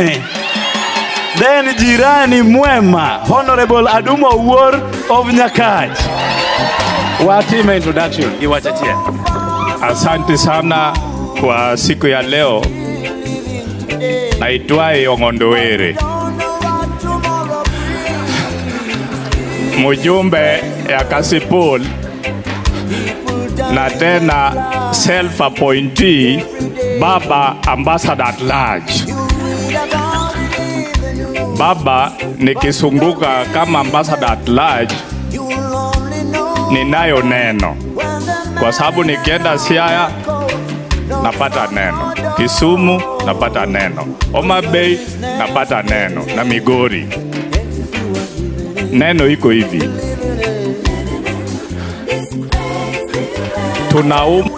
Then jirani mwema, Honorable Adumo Owuor of Nyakach. Watime introduction, iwachachie. Asante sana kwa siku ya leo. Naitwaye Ong'ondowere, mjumbe ya Kasipul na tena self appointee Baba Ambassador at large. Baba, nikisunguka kama ambassador at large, ninayo neno, kwa sababu nikienda Siaya napata neno, Kisumu napata neno, Homa Bay napata neno, na Migori. Neno iko hivi: tunauma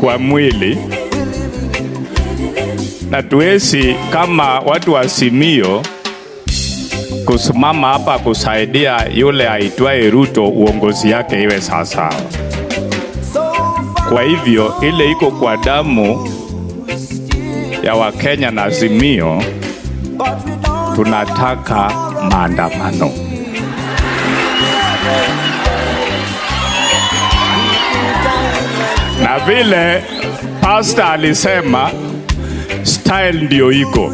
kwa mwili na tuwezi kama watu wa Simio kusimama hapa kusaidia yule aitwaye Ruto uongozi yake iwe sawa. Kwa hivyo ile iko kwa damu ya Wakenya na Azimio, tunataka maandamano. Na vile pastor alisema, style ndio iko.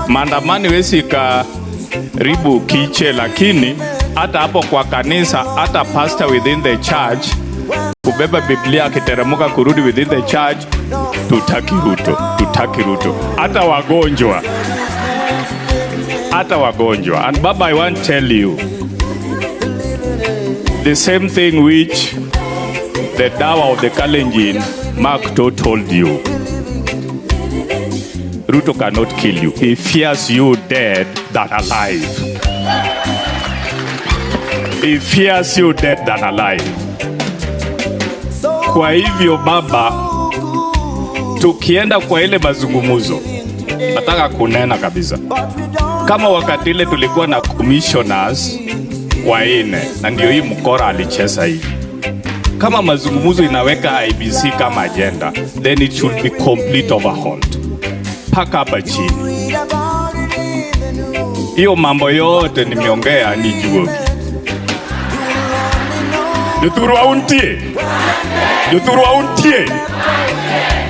Maandamano wezi karibu kiche, lakini hata hapo kwa kanisa, hata pastor within the church kubeba Biblia akiteremuka kurudi within the church, tutaki Ruto. Hata wagonjwa. And Baba, I want to tell you the same thing which the Dawa of the Kalenjin Mark told you. Ruto cannot kill you. He fears you dead than alive. He fears you dead than alive. Kwa hivyo Baba, tukienda kwa ile mazungumuzo, nataka kunena kabisa. Kama wakati ile tulikuwa na commissioners waine, na ndio hii mkora alicheza hii. Kama mazungumuzo inaweka IBC kama agenda, then it should be complete overhauled. Paka hapa chini. Hiyo mambo yote nimeongea ni Juogi. Juturu auntie.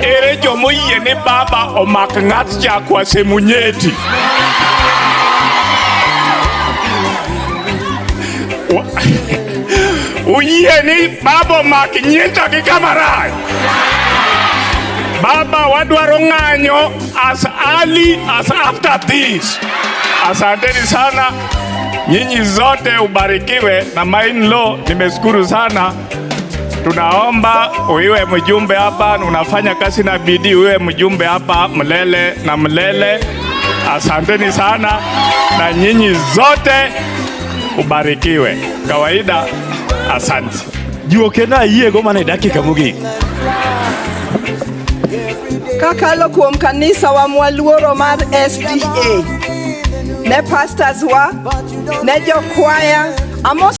Ere jomo yene Baba omak ng'at cha kwa semunyeti. Uyeni Baba omak nyeta ki kamarai. Baba, wadwaro ng'anyo as early as after this. Asanteni sana. Nyinyi zote ubarikiwe, na main law nimeshukuru sana. Tunaomba uiwe mjumbe hapa, unafanya kazi na bidii, uiwe mjumbe hapa mlele na mlele. Asanteni sana, na nyinyi zote ubarikiwe. Kawaida, asante. Juokena iye goma na dakika mugi. Kakalo kuom kanisa wa mwaluoro mar SDA, ne pastors wa, ne jokwaya, amos